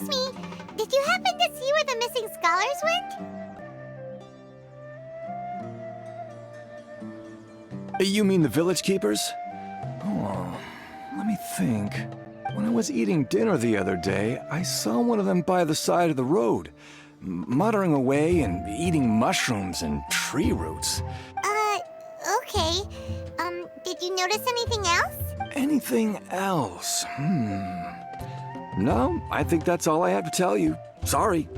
Excuse me, did you happen to see where the missing scholars went? You mean the village keepers? Oh, let me think. When I was eating dinner the other day, I saw one of them by the side of the road, muttering away and eating mushrooms and tree roots. Okay. Did you notice anything else? Anything else? No, I think that's all I have to tell you. Sorry.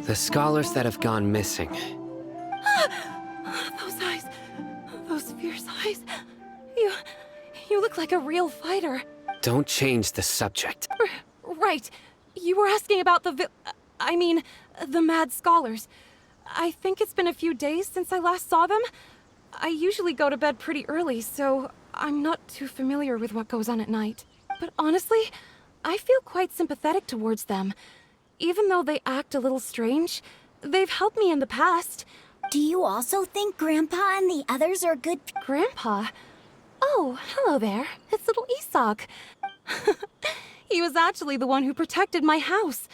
The scholars that have gone missing. Those eyes. Those fierce eyes. You look like a real fighter. Don't change the subject. Right. You were asking about the mad scholars. I think it's been a few days since I last saw them. I usually go to bed pretty early, so I'm not too familiar with what goes on at night. But honestly, I feel quite sympathetic towards them. Even though they act a little strange, they've helped me in the past. Do you also think Grandpa and the others are good Grandpa? Oh, hello there. It's little Isak. He was actually the one who protected my house.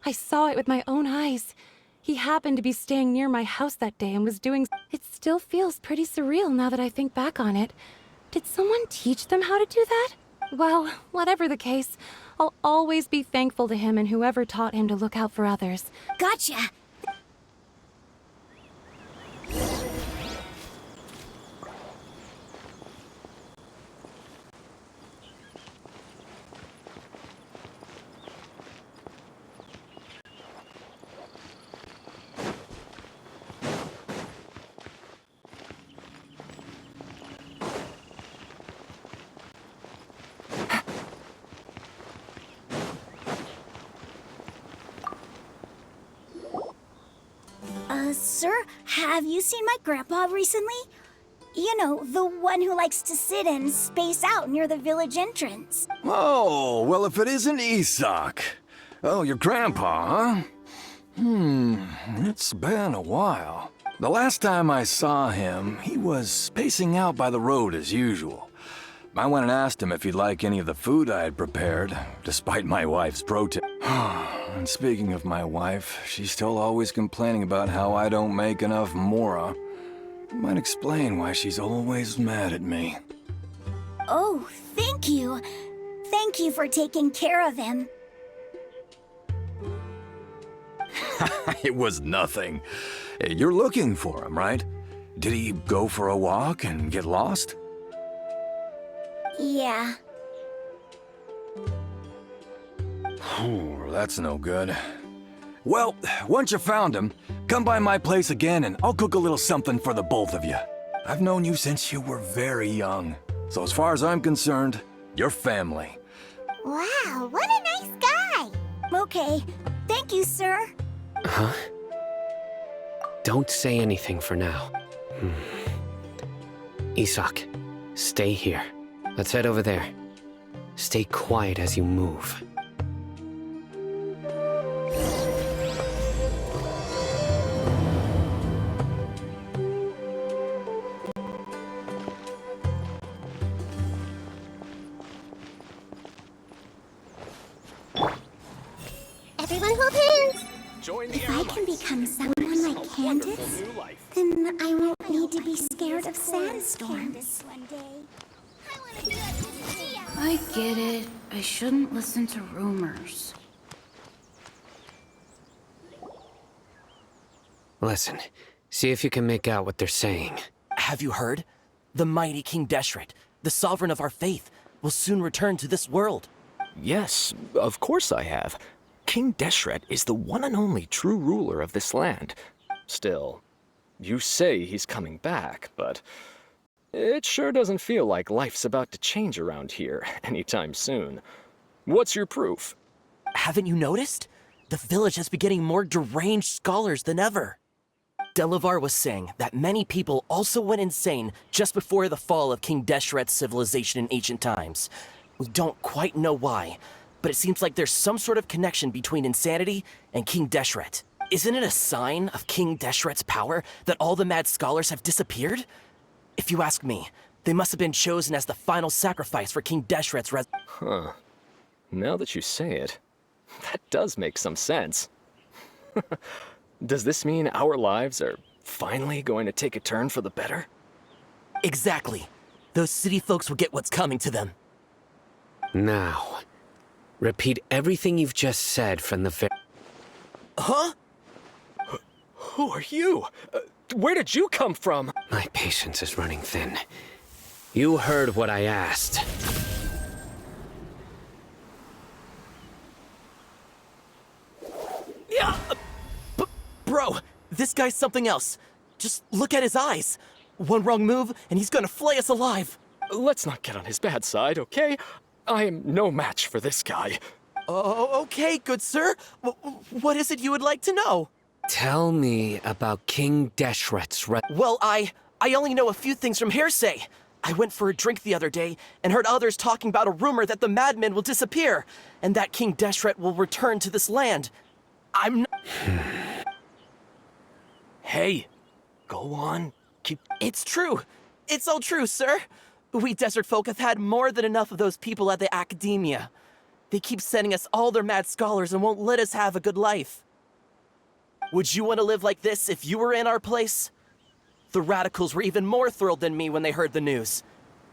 I saw it with my own eyes. He happened to be staying near my house that day and was doing... It still feels pretty surreal now that I think back on it. Did someone teach them how to do that? Well, whatever the case, I'll always be thankful to him and whoever taught him to look out for others. Gotcha! Sir, have you seen my grandpa recently? You know, the one who likes to sit and space out near the village entrance. Oh, well, if it isn't Isak. Oh, your grandpa, huh? It's been a while. The last time I saw him, he was spacing out by the road as usual. I went and asked him if he'd like any of the food I had prepared, despite my wife's protest. And speaking of my wife, she's still always complaining about how I don't make enough mora. Might explain why she's always mad at me. Oh, thank you. Thank you for taking care of him. It was nothing. You're looking for him, right? Did he go for a walk and get lost? Yeah. Oh, that's no good. Well, once you found him, come by my place again and I'll cook a little something for the both of you. I've known you since you were very young. So as far as I'm concerned, you're family. Wow, what a nice guy. Okay, thank you, sir. Huh? Don't say anything for now. Isak, stay here. Let's head over there. Stay quiet as you move. Everyone hold hands. Join the If I can become someone like Candace, then I won't need to be scared of sandstorms. I get it. I shouldn't listen to rumors. Listen, see if you can make out what they're saying. Have you heard? The mighty King Deshret, the sovereign of our faith, will soon return to this world. Yes, of course I have. King Deshret is the one and only true ruler of this land. Still, you say he's coming back, but it sure doesn't feel like life's about to change around here anytime soon. What's your proof? Haven't you noticed? The village has been getting more deranged scholars than ever. Delavar was saying that many people also went insane just before the fall of King Deshret's civilization in ancient times. We don't quite know why, but it seems like there's some sort of connection between insanity and King Deshret. Isn't it a sign of King Deshret's power that all the mad scholars have disappeared? If you ask me, they must have been chosen as the final sacrifice for King Deshret's Huh. Now that you say it, that does make some sense. Does this mean our lives are finally going to take a turn for the better? Exactly. Those city folks will get what's coming to them. Now, repeat everything you've just said from the very... Huh? Who are you? Where did you come from? My patience is running thin. You heard what I asked. Yeah! Bro, this guy's something else. Just look at his eyes. One wrong move, and he's gonna flay us alive. Let's not get on his bad side, okay? I am no match for this guy. Oh, okay, good sir. What is it you would like to know? Tell me about King Deshret's Well, I only know a few things from hearsay. I went for a drink the other day and heard others talking about a rumor that the madmen will disappear and that King Deshret will return to this land. I'm not... Hey, go on. It's true. It's all true, sir. We desert folk have had more than enough of those people at the academia. They keep sending us all their mad scholars and won't let us have a good life. Would you want to live like this if you were in our place? The radicals were even more thrilled than me when they heard the news.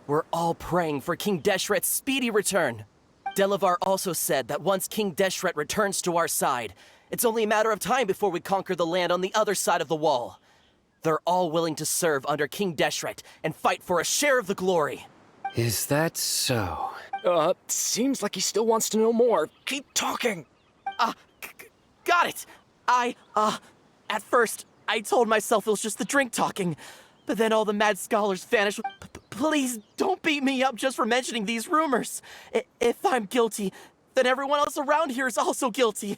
We're all praying for King Deshret's speedy return. Delavar also said that once King Deshret returns to our side, it's only a matter of time before we conquer the land on the other side of the wall. They're all willing to serve under King Deshret and fight for a share of the glory. Is that so? Seems like he still wants to know more. Keep talking. Got it. At first, I told myself it was just the drink talking, but then all the mad scholars vanished. Please don't beat me up just for mentioning these rumors. If I'm guilty, then everyone else around here is also guilty.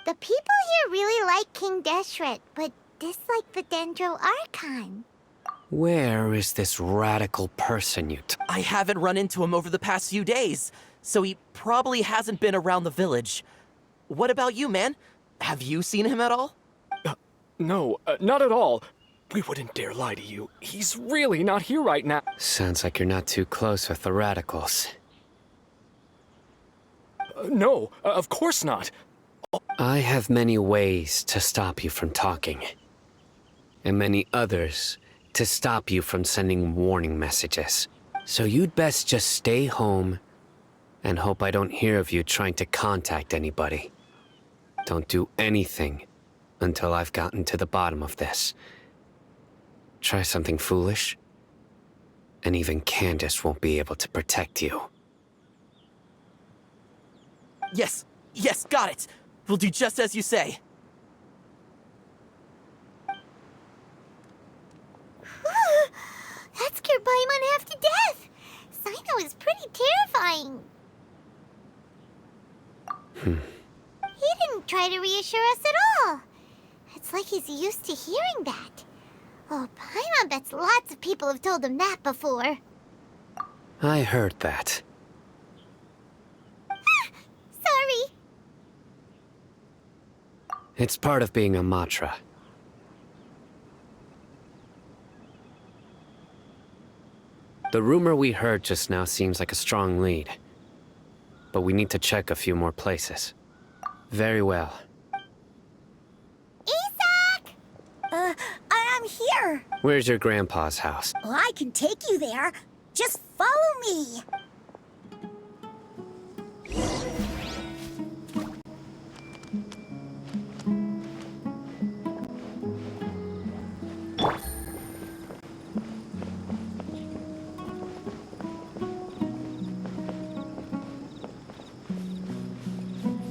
The people here really like King Deshret, but dislike the Dendro Archon. Where is this radical person you I haven't run into him over the past few days, so he probably hasn't been around the village. What about you, man? Have you seen him at all? No, not at all. We wouldn't dare lie to you. He's really not here right now. Sounds like you're not too close with the radicals. No, of course not. I have many ways to stop you from talking. And many others to stop you from sending warning messages. So you'd best just stay home and hope I don't hear of you trying to contact anybody. Don't do anything until I've gotten to the bottom of this. Try something foolish, and even Candace won't be able to protect you. Yes, got it. We'll do just as you say. That scared Paimon half to death. Sino is pretty terrifying. He didn't try to reassure us at all. It's like he's used to hearing that. Oh, Paimon bets lots of people have told him that before. I heard that. Sorry. It's part of being a Matra. The rumor we heard just now seems like a strong lead. But we need to check a few more places. Very well. Isak! I'm here. Where's your grandpa's house? Well, I can take you there. Just follow me.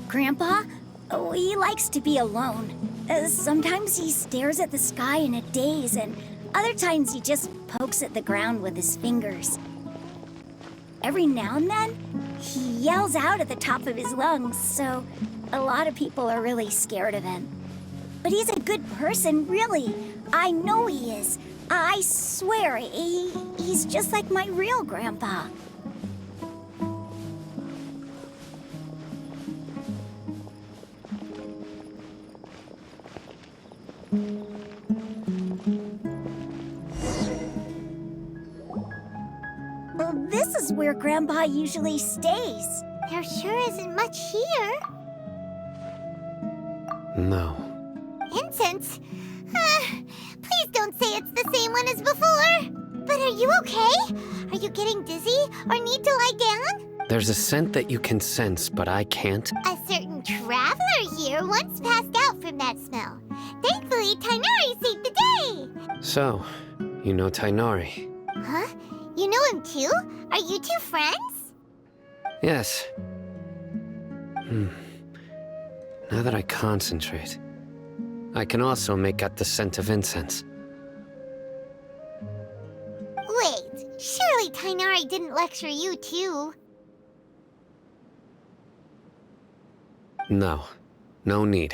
Grandpa? Oh, he likes to be alone. Sometimes he stares at the sky in a daze, and other times he just pokes at the ground with his fingers. Every now and then, he yells out at the top of his lungs, so a lot of people are really scared of him. But he's a good person, really. I know he is. I swear, he's just like my real grandpa. Well, this is where Grandpa usually stays. There sure isn't much here. No. Incense? Please don't say it's the same one as before. But are you okay? Are you getting dizzy or need to lie down? There's a scent that you can sense, but I can't. A certain traveler here once passed out from that smell. Thankfully, Tainari saved the day. So, you know Tainari? Huh? You know him too? Are you two friends? Yes. Now that I concentrate, I can also make out the scent of incense. Wait, surely Tainari didn't lecture you too. No. No need.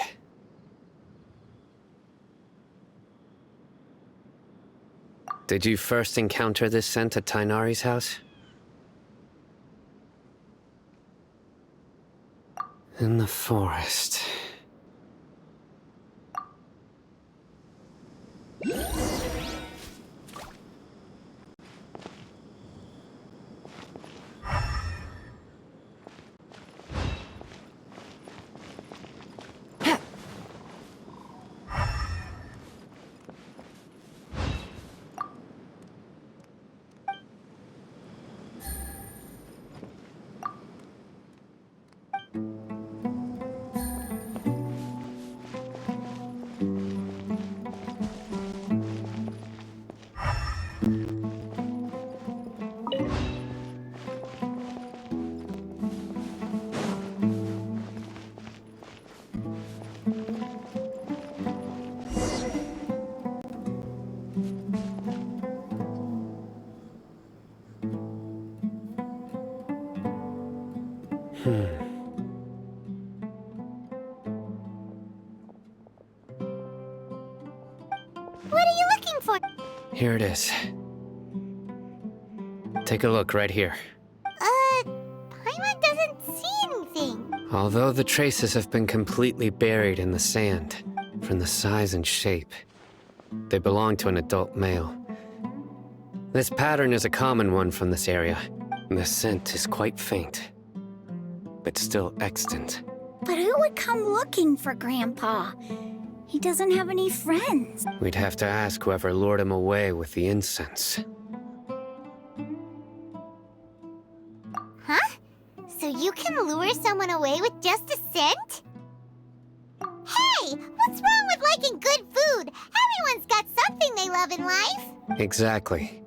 Did you first encounter this scent at Tainari's house? In the forest. What are you looking for? Here it is. Take a look right here. Paimon doesn't see anything. Although the traces have been completely buried in the sand, from the size and shape, they belong to an adult male. This pattern is a common one from this area. The scent is quite faint, but still extant. But who would come looking for Grandpa? He doesn't have any friends. We'd have to ask whoever lured him away with the incense. Huh? So you can lure someone away with just a scent? Hey! What's wrong with liking good food? Everyone's got something they love in life. Exactly.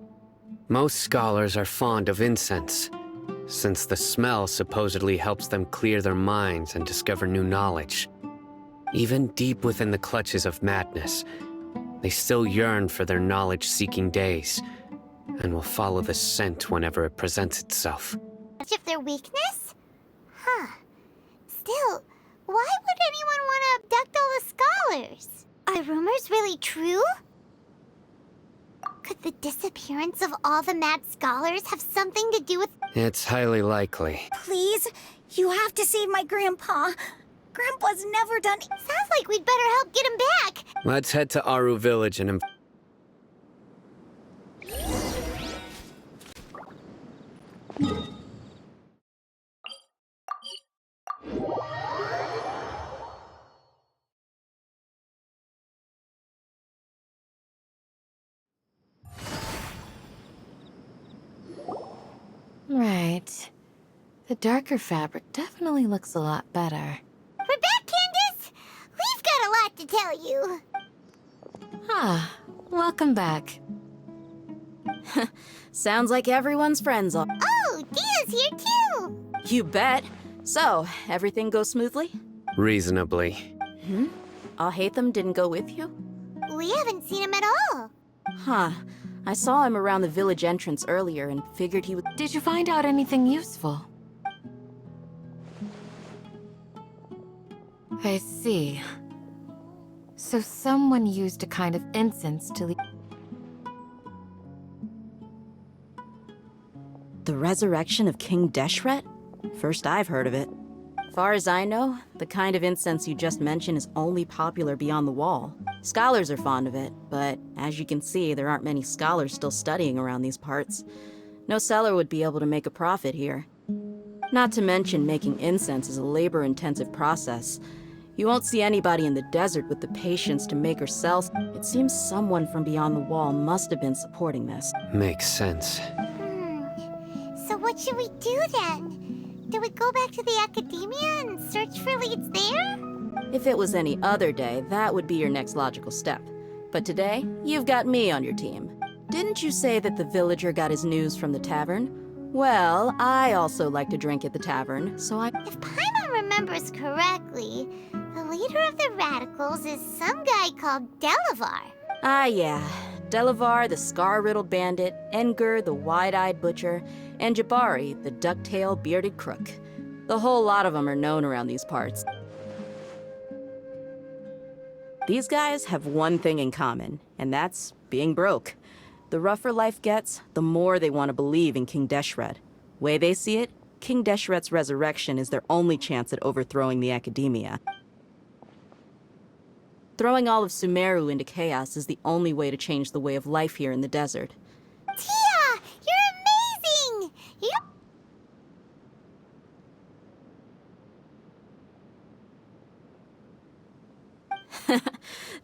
Most scholars are fond of incense, since the smell supposedly helps them clear their minds and discover new knowledge. Even deep within the clutches of madness, they still yearn for their knowledge-seeking days, and will follow the scent whenever it presents itself. Much of their weakness? Huh. Still, why would anyone want to abduct all the scholars? Are rumors really true? Could the disappearance of all the mad scholars have something to do with... It's highly likely. Please, you have to save my Grandpa. Grandpa's never done... Sounds like we'd better help get him back. Let's head to Aaru Village and... Right. The darker fabric definitely looks a lot better. We're back, Candace! We've got a lot to tell you. Ah, welcome back. Sounds like everyone's friends all. Oh, Dia's here too! You bet. So, everything goes smoothly? Reasonably. Alhaitham didn't go with you? We haven't seen him at all. Huh. I saw him around the village entrance earlier and figured he would... Did you find out anything useful? I see. So someone used a kind of incense to lead... The resurrection of King Deshret? First I've heard of it. Far as I know, the kind of incense you just mentioned is only popular beyond the wall. Scholars are fond of it, but as you can see, there aren't many scholars still studying around these parts. No seller would be able to make a profit here. Not to mention, making incense is a labor-intensive process. You won't see anybody in the desert with the patience to make or sell. It seems someone from beyond the wall must have been supporting this. Makes sense. So what should we do then? Do we go back to the academia and search for leads there? If it was any other day, that would be your next logical step. But today, you've got me on your team. Didn't you say that the villager got his news from the tavern? Well, I also like to drink at the tavern, so If Paimon remembers correctly, the leader of the radicals is some guy called Delavar. Ah, yeah. Delavar, the scar-riddled bandit, Engur, the wide-eyed butcher, and Jabari, the duck-tailed bearded crook. The whole lot of them are known around these parts. These guys have one thing in common, and that's being broke. The rougher life gets, the more they want to believe in King Deshret. Way they see it, King Deshret's resurrection is their only chance at overthrowing the academia. Throwing all of Sumeru into chaos is the only way to change the way of life here in the desert. Tia! You're amazing!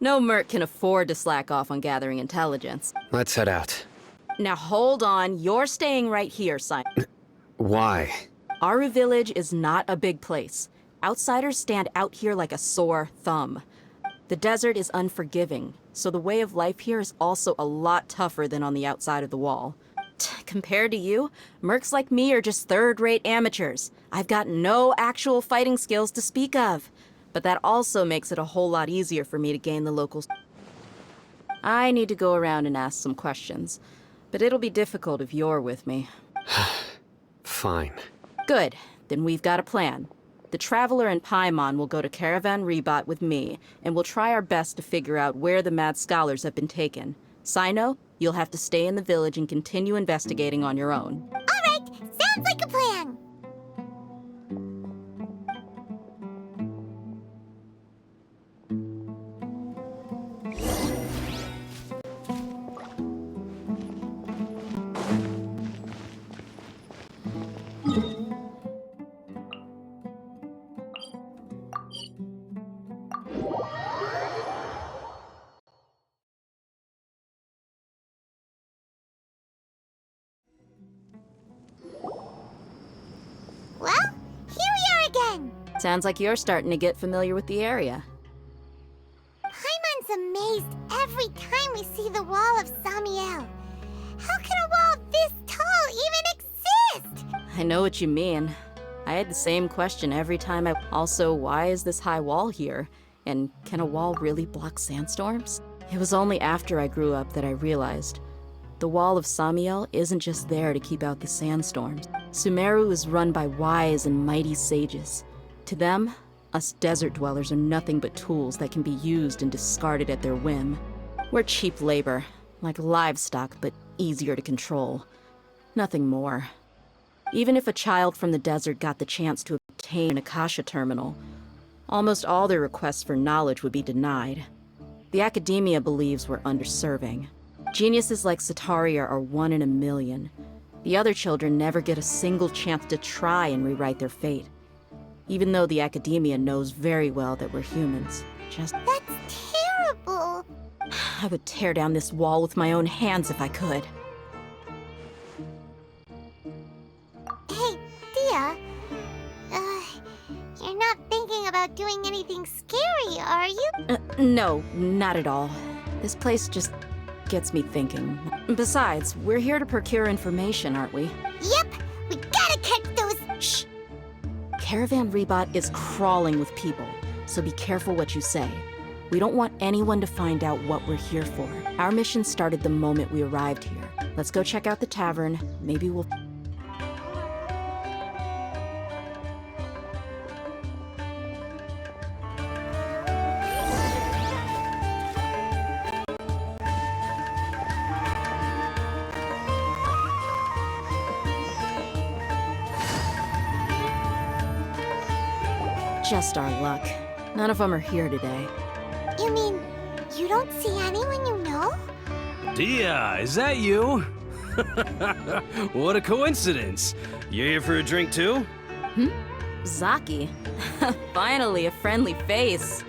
No merc can afford to slack off on gathering intelligence. Let's head out. Now hold on, you're staying right here, Simon. Why? Aaru village is not a big place. Outsiders stand out here like a sore thumb. The desert is unforgiving, so the way of life here is also a lot tougher than on the outside of the wall. Compared to you, mercs like me are just third-rate amateurs. I've got no actual fighting skills to speak of. But that also makes it a whole lot easier for me to gain the locals. I need to go around and ask some questions, but it'll be difficult if you're with me. Fine. Good, then we've got a plan. The Traveler and Paimon will go to Caravan Rebot with me, and we'll try our best to figure out where the mad scholars have been taken. Sino, you'll have to stay in the village and continue investigating on your own. Alright, sounds like a plan! Well, here we are again! Sounds like you're starting to get familiar with the area. Paimon's amazed every time we see the wall of Samiel. How can a wall this tall even exist? I know what you mean. I had the same question every time I... Also, why is this high wall here? And can a wall really block sandstorms? It was only after I grew up that I realized the wall of Samiel isn't just there to keep out the sandstorms. Sumeru is run by wise and mighty sages. To them, us desert dwellers are nothing but tools that can be used and discarded at their whim. We're cheap labor, like livestock, but easier to control. Nothing more. Even if a child from the desert got the chance to obtain an Akasha terminal, almost all their requests for knowledge would be denied. The academia believes we're underserving. Geniuses like Sataria are 1 in a million. The other children never get a single chance to try and rewrite their fate. Even though the academia knows very well that we're humans. That's terrible! I would tear down this wall with my own hands if I could. Hey, Dia. You're not thinking about doing anything scary, are you? No, not at all. This place just gets me thinking. Besides, we're here to procure information, aren't we? Yep, we gotta catch those... Shh! Caravan Rebot is crawling with people, so be careful what you say. We don't want anyone to find out what we're here for. Our mission started the moment we arrived here. Let's go check out the tavern. Maybe we'll... Just our luck. None of them are here today. You mean, you don't see anyone you know? Dia, is that you? What a coincidence. You here for a drink too? Zaki. Finally, a friendly face.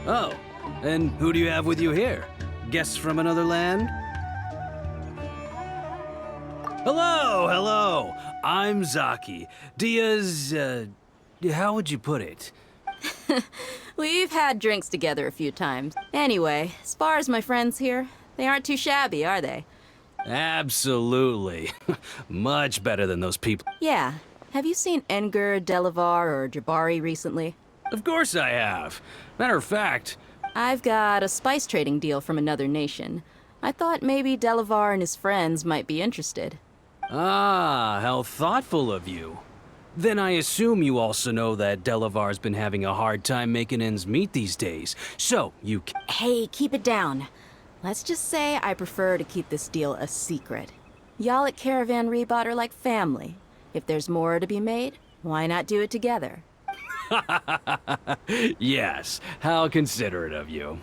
Oh, and who do you have with you here? Guests from another land? Hello, hello. I'm Zaki. Dia's, how would you put it? We've had drinks together a few times. Anyway, as far as my friends here, they aren't too shabby, are they? Absolutely. Much better than those people. Yeah. Have you seen Enger, Delavar, or Jabari recently? Of course I have. Matter of fact, I've got a spice trading deal from another nation. I thought maybe Delavar and his friends might be interested. ah, how thoughtful of you. Then I assume you also know that Delavar's been having a hard time making ends meet these days. So, you Hey, keep it down. Let's just say I prefer to keep this deal a secret. Y'all at Caravan Rebot are like family. If there's more to be made, why not do it together? Yes, how considerate of you.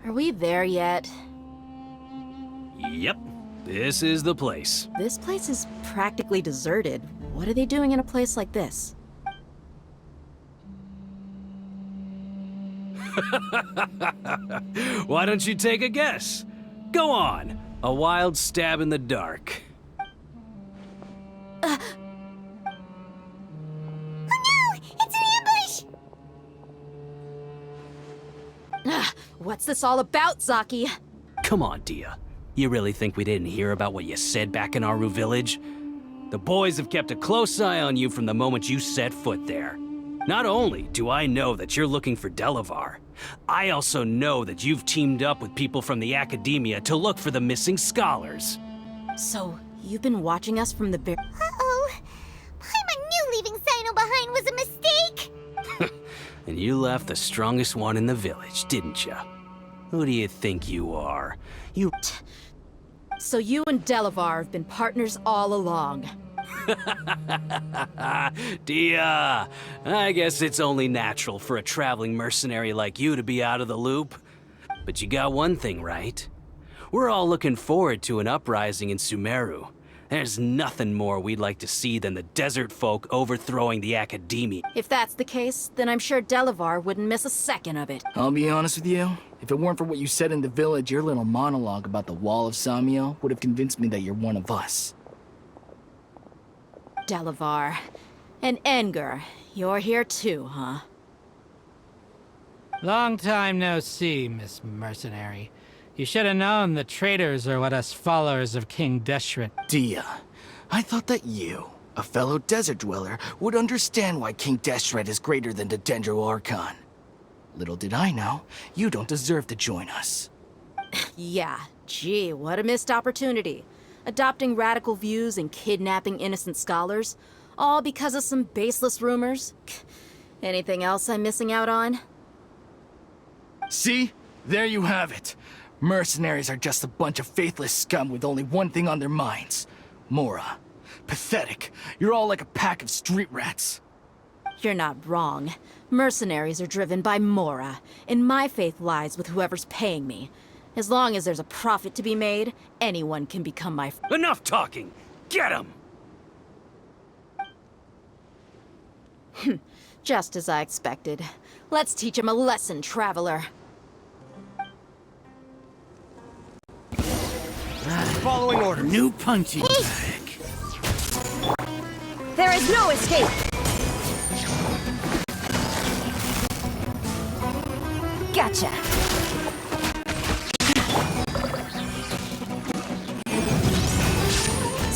Are we there yet? Yep, this is the place. This place is practically deserted. What are they doing in a place like this? Why don't you take a guess? Go on, a wild stab in the dark. Oh no! It's an ambush! What's this all about, Zaki? Come on, Dia. You really think we didn't hear about what you said back in Aaru village? The boys have kept a close eye on you from the moment you set foot there. Not only do I know that you're looking for Delavar, I also know that you've teamed up with people from the academia to look for the missing scholars. So, you've been watching us from the very— Uh-oh. Paimon knew leaving Sino behind was a mistake! And you left the strongest one in the village, didn't you? Who do you think you are? So you and Delavar have been partners all along. Dia, I guess it's only natural for a traveling mercenary like you to be out of the loop. But you got one thing right. We're all looking forward to an uprising in Sumeru. There's nothing more we'd like to see than the desert folk overthrowing the academia. If that's the case, then I'm sure Delavar wouldn't miss a second of it. I'll be honest with you. If it weren't for what you said in the village, your little monologue about the Wall of Samiel would have convinced me that you're one of us. Delavar. And Enger, you're here too, huh? Long time no see, Miss Mercenary. You should have known the traitors are what us followers of King Deshret. Dia, I thought that you, a fellow desert dweller, would understand why King Deshret is greater than the Dendro Archon. Little did I know, you don't deserve to join us. Yeah, gee, what a missed opportunity. Adopting radical views and kidnapping innocent scholars, all because of some baseless rumors. Anything else I'm missing out on? See? There you have it. Mercenaries are just a bunch of faithless scum with only one thing on their minds. Mora. Pathetic. You're all like a pack of street rats. You're not wrong. Mercenaries are driven by Mora, and my faith lies with whoever's paying me. As long as there's a profit to be made, anyone can become my— Enough talking! Get him! Just as I expected. Let's teach him a lesson, traveler. Following order. New punching bag. There is no escape! Gotcha!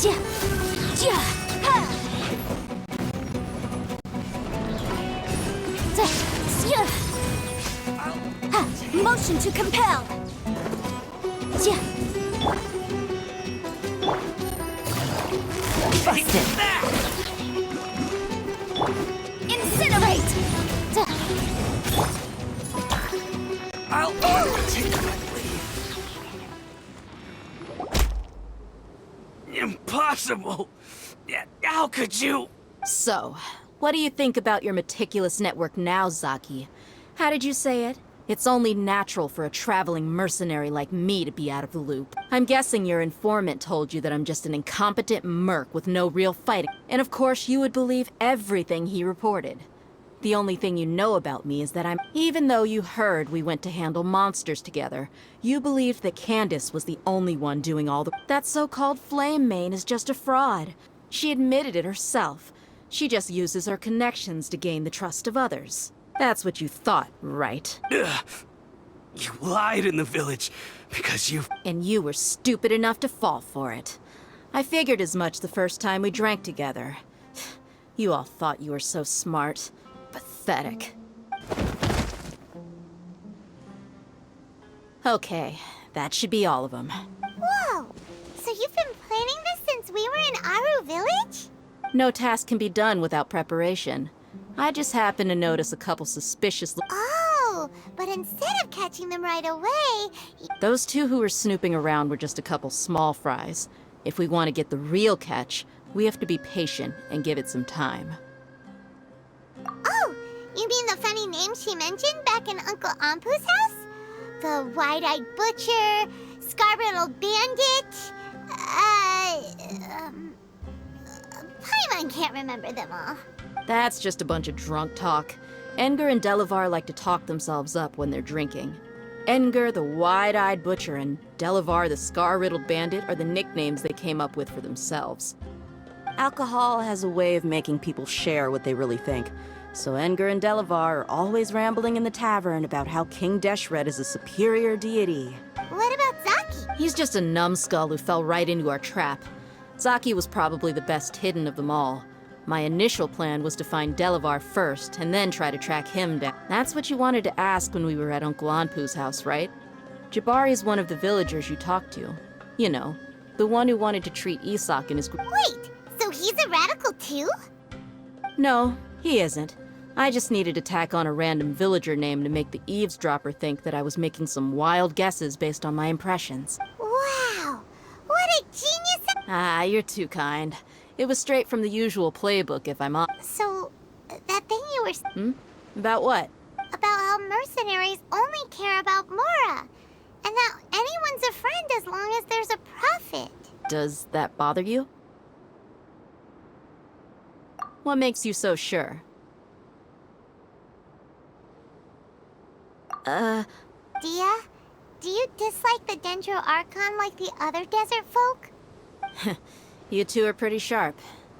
Ja! Ja! Ha! Da! Ja! Ha! Motion to compel! Ja! Busted! Incinerate! Da! I'll take my leave. Impossible! How could you? So, what do you think about your meticulous network now, Zaki? How did you say it? It's only natural for a traveling mercenary like me to be out of the loop. I'm guessing your informant told you that I'm just an incompetent merc with no real fighting. And of course, you would believe everything he reported. The only thing you know about me is that even though you heard we went to handle monsters together, you believed that Candace was the only one doing all the— That so-called Flame Mane is just a fraud. She admitted it herself. She just uses her connections to gain the trust of others. That's what you thought, right? Ugh. You lied in the village because you— And you were stupid enough to fall for it. I figured as much the first time we drank together. You all thought you were so smart. Pathetic. Okay, that should be all of them. Whoa! So you've been planning this since we were in Aaru village? No task can be done without preparation. I just happened to notice a couple suspicious— Oh, but instead of catching them right away, Those two who were snooping around were just a couple small fries. If we want to get the real catch, we have to be patient and give it some time. Oh, you mean the funny name she mentioned back in Uncle Ampu's house? The wide-eyed butcher, scar-riddled bandit, Paimon can't remember them all. That's just a bunch of drunk talk. Edgar and Delavar like to talk themselves up when they're drinking. Edgar, the wide-eyed butcher, and Delavar, the scar-riddled bandit, are the nicknames they came up with for themselves. Alcohol has a way of making people share what they really think. So Edgar and Delavar are always rambling in the tavern about how King Deshret is a superior deity. What about Zaki? He's just a numbskull who fell right into our trap. Zaki was probably the best hidden of them all. My initial plan was to find Delavar first, and then try to track him down. That's what you wanted to ask when we were at Uncle Anpu's house, right? Jabari is one of the villagers you talked to. You know, the one who wanted to treat Isak and his group. Wait, so he's a radical too? No, he isn't. I just needed to tack on a random villager name to make the eavesdropper think that I was making some wild guesses based on my impressions. Wow, what a genius! Ah, you're too kind. It was straight from the usual playbook, if I'm honest. So, that thing you were About what? about how mercenaries only care about Mora, and that anyone's a friend as long as there's a profit. Does that bother you? What makes you so sure? Dia, do you dislike the Dendro Archon like the other desert folk? You two are pretty sharp.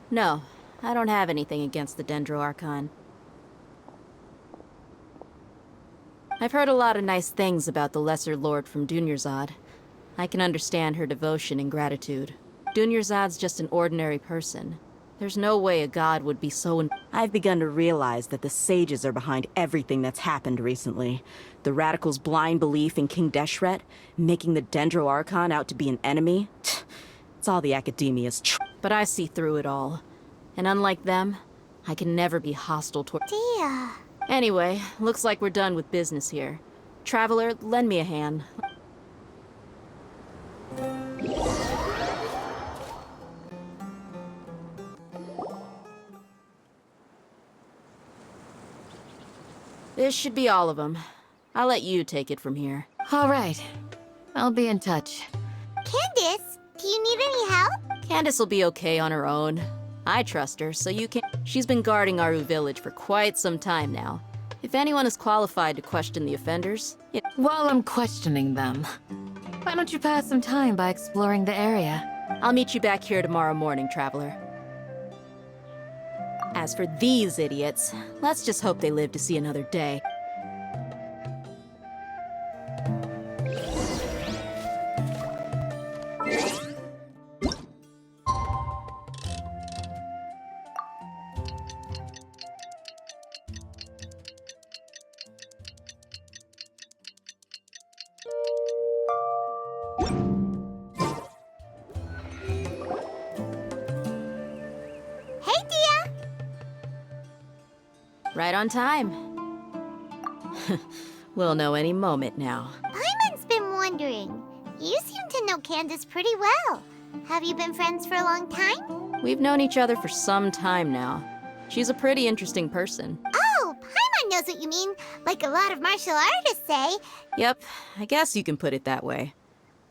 No, I don't have anything against the Dendro Archon. I've heard a lot of nice things about the Lesser Lord from Dunyarzad. I can understand her devotion and gratitude. Dunyarzad's just an ordinary person. There's no way a god would be so— I've begun to realize that the sages are behind everything that's happened recently. The radicals' blind belief in King Deshret, making the Dendro Archon out to be an enemy. It's all the academia's But I see through it all. And unlike them, I can never be hostile toward— Dia. Anyway, looks like we're done with business here. Traveler, lend me a hand. This should be all of them. I'll let you take it from here. All right. I'll be in touch. Candace, do you need any help? Candace will be okay on her own. I trust her, so you can— She's been guarding Aaru village for quite some time now. If anyone is qualified to question the offenders, While I'm questioning them, Why don't you pass some time by exploring the area? I'll meet you back here tomorrow morning, Traveler. As for these idiots, let's just hope they live to see another day. Hey, Dia! Right on time. We'll know any moment now. Paimon's been wondering. You seem to know Candace pretty well. Have you been friends for a long time? We've known each other for some time now. She's a pretty interesting person. Oh, Paimon knows what you mean, like a lot of martial artists say. Yep, I guess you can put it that way.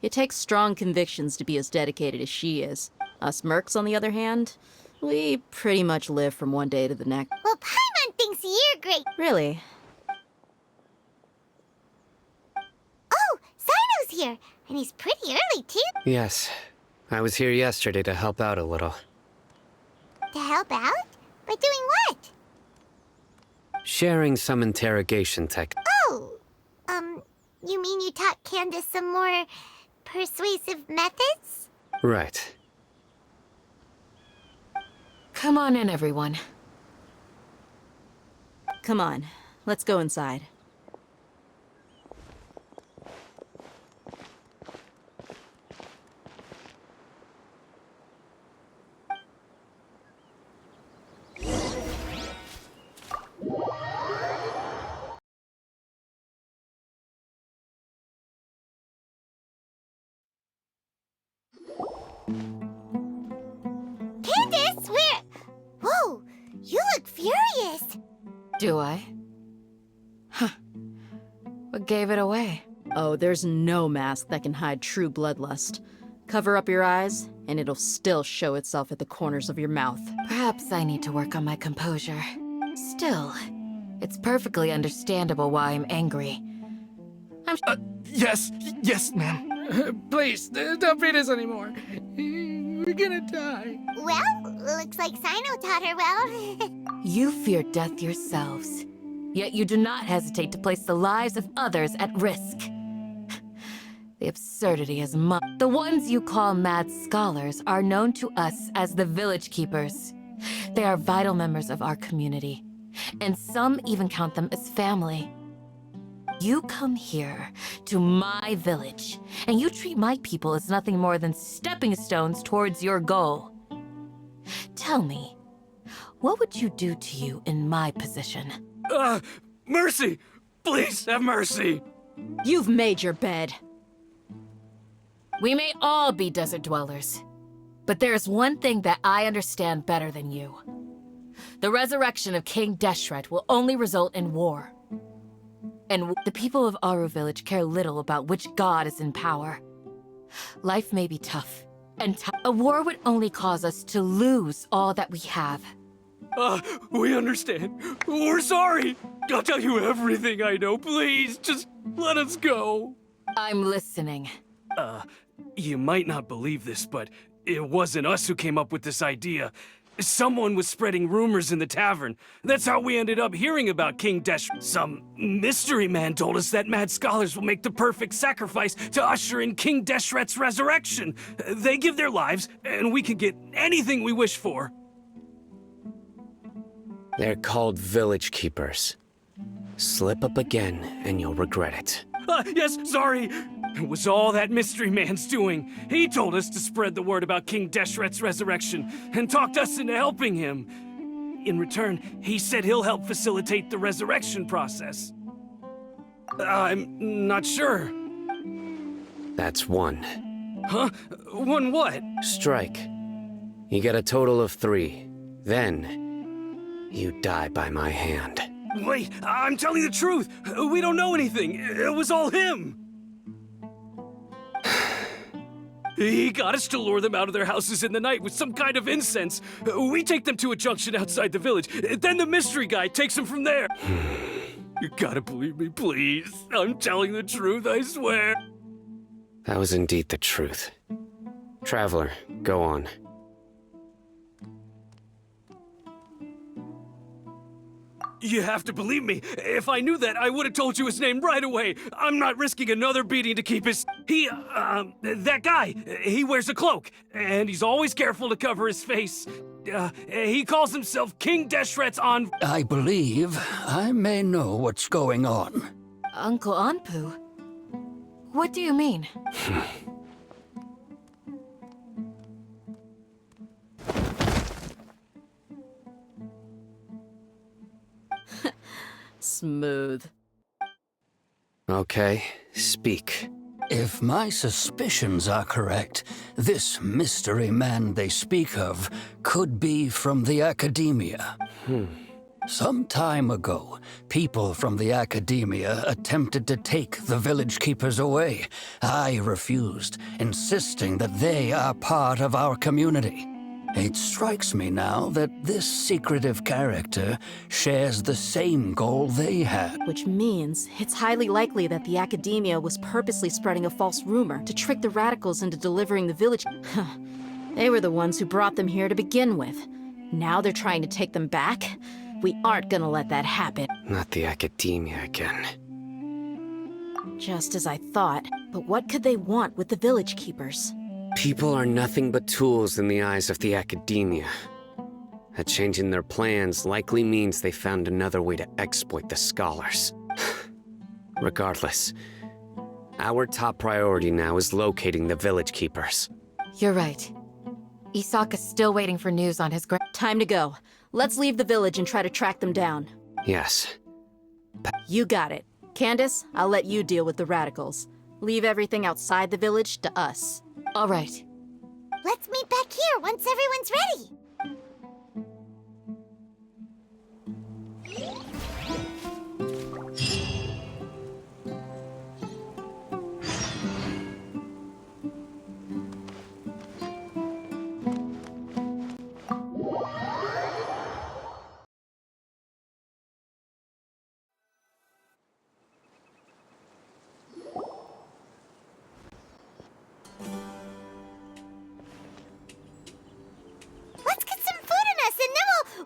It takes strong convictions to be as dedicated as she is. Us mercs, on the other hand, we pretty much live from one day to the next. Well, Paimon thinks you're great. Really? Oh, Sino's here, and he's pretty early, too. Yes. I was here yesterday to help out a little. To help out? By doing what? Sharing some interrogation tech. Oh, you mean you taught Candace some more persuasive methods? Right. Come on in, everyone. Come on, let's go inside. Candace, where? Whoa, you look furious. Do I? Huh. What gave it away? Oh, there's no mask that can hide true bloodlust. Cover up your eyes, and it'll still show itself at the corners of your mouth. Perhaps I need to work on my composure. Still, it's perfectly understandable why I'm angry. Yes, ma'am. Please, don't beat us anymore. We're gonna die. Well, looks like Sino taught her well. You fear death yourselves, yet you do not hesitate to place the lives of others at risk. The absurdity is much. The ones you call mad scholars are known to us as the Village Keepers. They are vital members of our community, and some even count them as family. You come here to my village, and you treat my people as nothing more than stepping stones towards your goal. Tell me, what would you do to you in my position? Mercy! Please have mercy! You've made your bed. We may all be desert dwellers, but there's one thing that I understand better than you. The resurrection of King Deshret will only result in war. And the people of Aaru Village care little about which god is in power. Life may be tough, and a war would only cause us to lose all that we have. We understand. We're sorry. I'll tell you everything I know. Please, just let us go. I'm listening. You might not believe this, but it wasn't us who came up with this idea. Someone was spreading rumors in the tavern. That's how we ended up hearing about King Deshret. Some mystery man told us that mad scholars will make the perfect sacrifice to usher in King Deshret's resurrection. They give their lives, and we can get anything we wish for. They're called Village Keepers. Slip up again, and you'll regret it. Yes, sorry. It was all that mystery man's doing. He told us to spread the word about King Deshret's resurrection and talked us into helping him. In return, he said he'll help facilitate the resurrection process. I'm not sure. That's one. Huh? One what? Strike. You get a total of 3. Then, you die by my hand. Wait, I'm telling the truth. We don't know anything. It was all him. He got us to lure them out of their houses in the night with some kind of incense. We take them to a junction outside the village. Then the mystery guy takes them from there. You gotta believe me, please. I'm telling the truth, I swear. That was indeed the truth. Traveler, go on. You have to believe me. If I knew that, I would have told you his name right away. I'm not risking another beating to keep his... that guy, he wears a cloak, and he's always careful to cover his face. He calls himself King Deshret's on... I believe I may know what's going on. Uncle Anpu? What do you mean? Smooth. Okay, speak. If my suspicions are correct, this mystery man they speak of could be from the Academia. Some time ago, people from the Academia attempted to take the village keepers away. I refused, insisting that they are part of our community. It strikes me now that this secretive character shares the same goal they had. Which means it's highly likely that the Academia was purposely spreading a false rumor to trick the radicals into delivering the village. They were the ones who brought them here to begin with. Now they're trying to take them back? We aren't gonna let that happen. Not the Academia again. Just as I thought. But what could they want with the village keepers? People are nothing but tools in the eyes of the Academia. A change in their plans likely means they found another way to exploit the scholars. Regardless, our top priority now is locating the village keepers. You're right. Isak is still waiting for news on his Time to go. Let's leave the village and try to track them down. Yes. You got it. Candace, I'll let you deal with the radicals. Leave everything outside the village to us. All right. Let's meet back here once everyone's ready.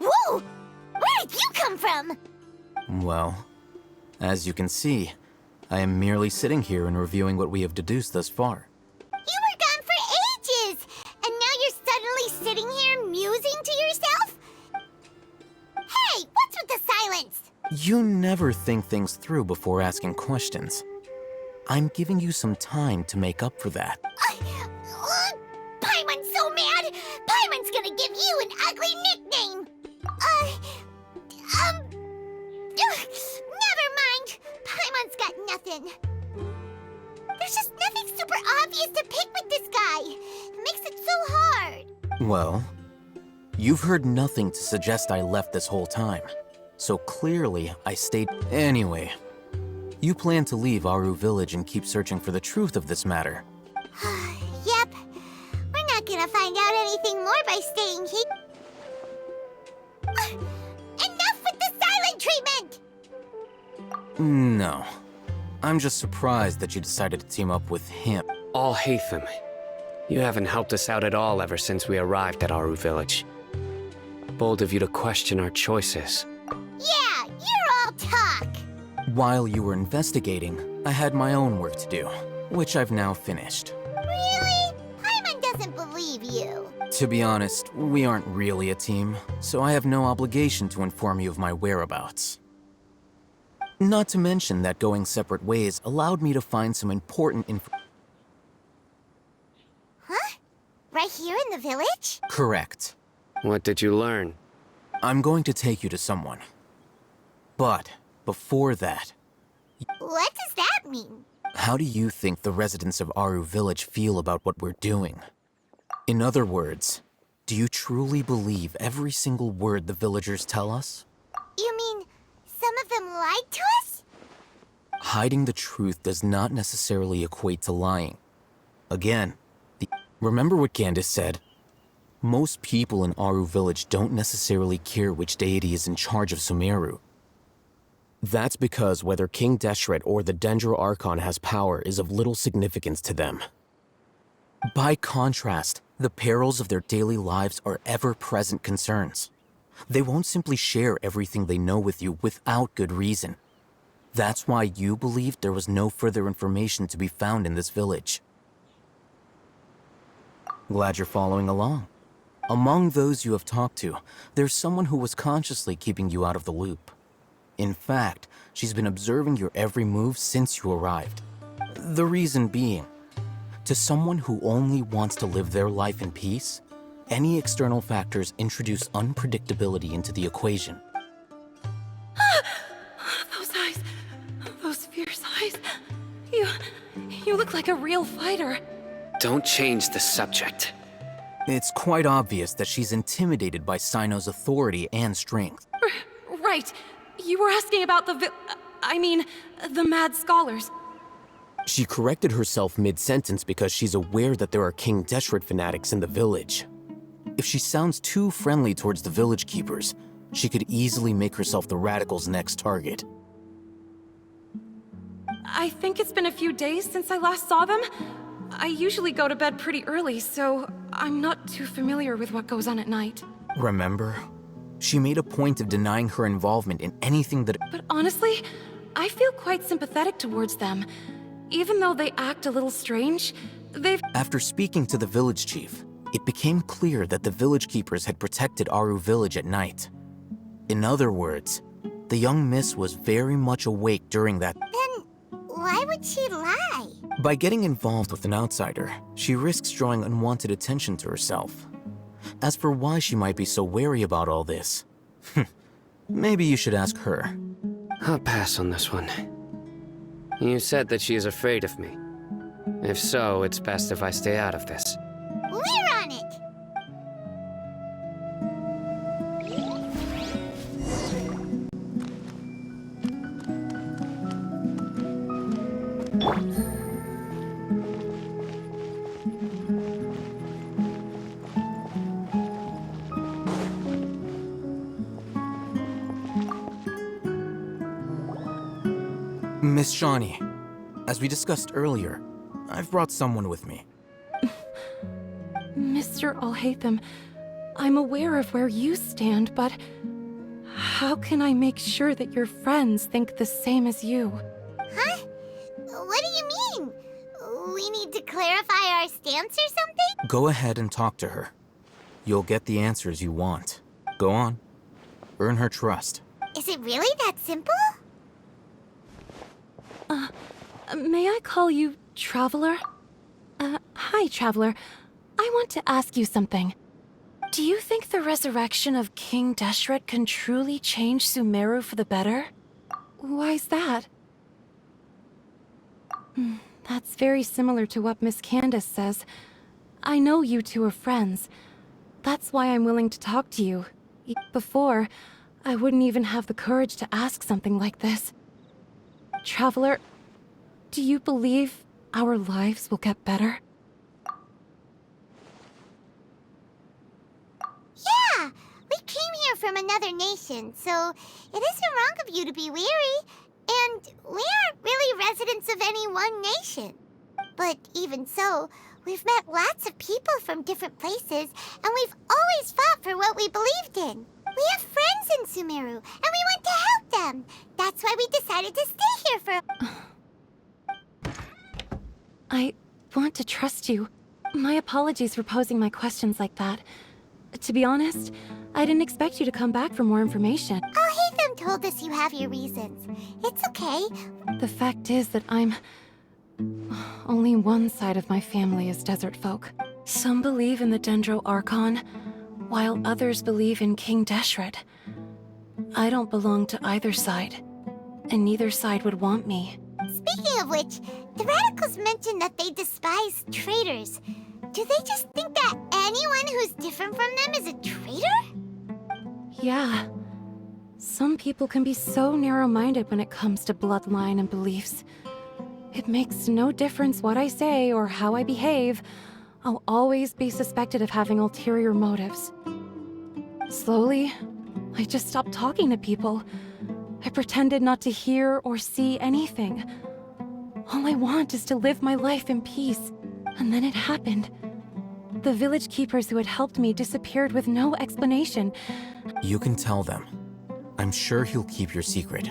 Whoa! Where did you come from? Well, as you can see, I am merely sitting here and reviewing what we have deduced thus far. You were gone for ages, and now you're suddenly sitting here musing to yourself? Hey, what's with the silence? You never think things through before asking questions. I'm giving you some time to make up for that. Paimon's so mad! Paimon's gonna give you an ugly nickname! Never mind. Paimon's got nothing. There's just nothing super obvious to pick with this guy. It makes it so hard. Well, you've heard nothing to suggest I left this whole time. So clearly, I stayed. Anyway, you plan to leave Aaru Village and keep searching for the truth of this matter. Yep. We're not gonna find out anything more by staying here. Enough with the silent treatment! No. I'm just surprised that you decided to team up with him. All Hatham, you haven't helped us out at all ever since we arrived at Aaru Village. Bold of you to question our choices. Yeah, you're all talk! While you were investigating, I had my own work to do, which I've now finished. Really? Paimon doesn't believe you. To be honest, we aren't really a team, so I have no obligation to inform you of my whereabouts. Not to mention that going separate ways allowed me to find some important info. Huh? Right here in the village? Correct. What did you learn? I'm going to take you to someone. But, before that... What does that mean? How do you think the residents of Aaru Village feel about what we're doing? In other words, do you truly believe every single word the villagers tell us? You mean, some of them lied to us? Hiding the truth does not necessarily equate to lying. Again, remember what Candace said? Most people in Aaru Village don't necessarily care which deity is in charge of Sumeru. That's because whether King Deshret or the Dendro Archon has power is of little significance to them. By contrast, the perils of their daily lives are ever-present concerns. They won't simply share everything they know with you without good reason. That's why you believed there was no further information to be found in this village. Glad you're following along. Among those you have talked to, there's someone who was consciously keeping you out of the loop. In fact, she's been observing your every move since you arrived. The reason being, to someone who only wants to live their life in peace, any external factors introduce unpredictability into the equation. Those eyes. Those fierce eyes. You look like a real fighter. Don't change the subject. It's quite obvious that she's intimidated by Sino's authority and strength. Right. You were asking about the Mad Scholars. She corrected herself mid-sentence because she's aware that there are King Deshret fanatics in the village. If she sounds too friendly towards the village keepers, she could easily make herself the Radicals' next target. I think it's been a few days since I last saw them. I usually go to bed pretty early, so I'm not too familiar with what goes on at night. Remember? She made a point of denying her involvement in anything that— But honestly, I feel quite sympathetic towards them. Even though they act a little strange, they've— After speaking to the village chief, it became clear that the village keepers had protected Aaru village at night. In other words, the young miss was very much awake during that— Then why would she lie? By getting involved with an outsider, she risks drawing unwanted attention to herself. As for why she might be so wary about all this, maybe you should ask her. I'll pass on this one. You said that she is afraid of me. If so, it's best if I stay out of this. We're on it! Miss Shawnee, as we discussed earlier, I've brought someone with me. Mr. Alhaitham, I'm aware of where you stand, but how can I make sure that your friends think the same as you? Huh? What do you mean? We need to clarify our stance or something? Go ahead and talk to her. You'll get the answers you want. Go on. Earn her trust. Is it really that simple? May I call you Traveler? Hi, Traveler. I want to ask you something. Do you think the resurrection of King Deshret can truly change Sumeru for the better? Why's that? That's very similar to what Miss Candace says. I know you two are friends. That's why I'm willing to talk to you. Before, I wouldn't even have the courage to ask something like this. Traveler, do you believe our lives will get better? Yeah! We came here from another nation, so it isn't wrong of you to be weary. And we aren't really residents of any one nation. But even so, we've met lots of people from different places, and we've always fought for what we believed in. We have friends in Sumeru, and we want to help them. That's why we decided to stay here for— I want to trust you. My apologies for posing my questions like that. To be honest, I didn't expect you to come back for more information. Alhaitham told us you have your reasons. It's okay. The fact is that only one side of my family is desert folk. Some believe in the Dendro Archon, while others believe in King Deshret. I don't belong to either side, and neither side would want me. Speaking of which, the Radicals mentioned that they despise traitors. Do they just think that anyone who's different from them is a traitor? Yeah. Some people can be so narrow-minded when it comes to bloodline and beliefs. It makes no difference what I say or how I behave. I'll always be suspected of having ulterior motives. Slowly, I just stopped talking to people. I pretended not to hear or see anything. All I want is to live my life in peace. And then it happened. The village keepers who had helped me disappeared with no explanation. You can tell them. I'm sure he'll keep your secret.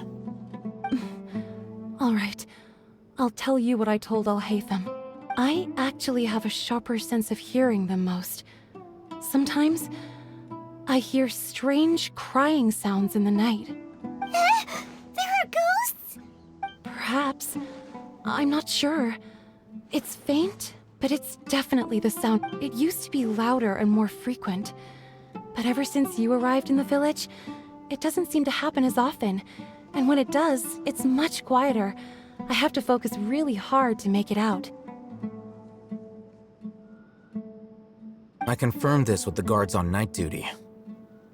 All right. I'll tell you what I told Al-Haytham. I actually have a sharper sense of hearing than most. Sometimes, I hear strange crying sounds in the night. There are ghosts? Perhaps. I'm not sure. It's faint, but it's definitely the sound. It used to be louder and more frequent. But ever since you arrived in the village, it doesn't seem to happen as often. And when it does, it's much quieter. I have to focus really hard to make it out. I confirmed this with the guards on night duty.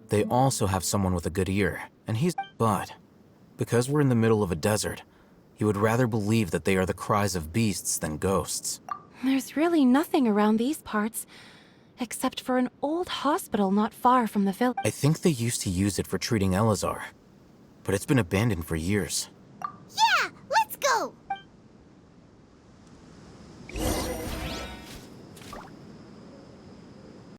They also have someone with a good ear, and he's... But, because we're in the middle of a desert, you would rather believe that they are the cries of beasts than ghosts. There's really nothing around these parts, except for an old hospital not far from the village. I think they used to use it for treating Elazar, but it's been abandoned for years.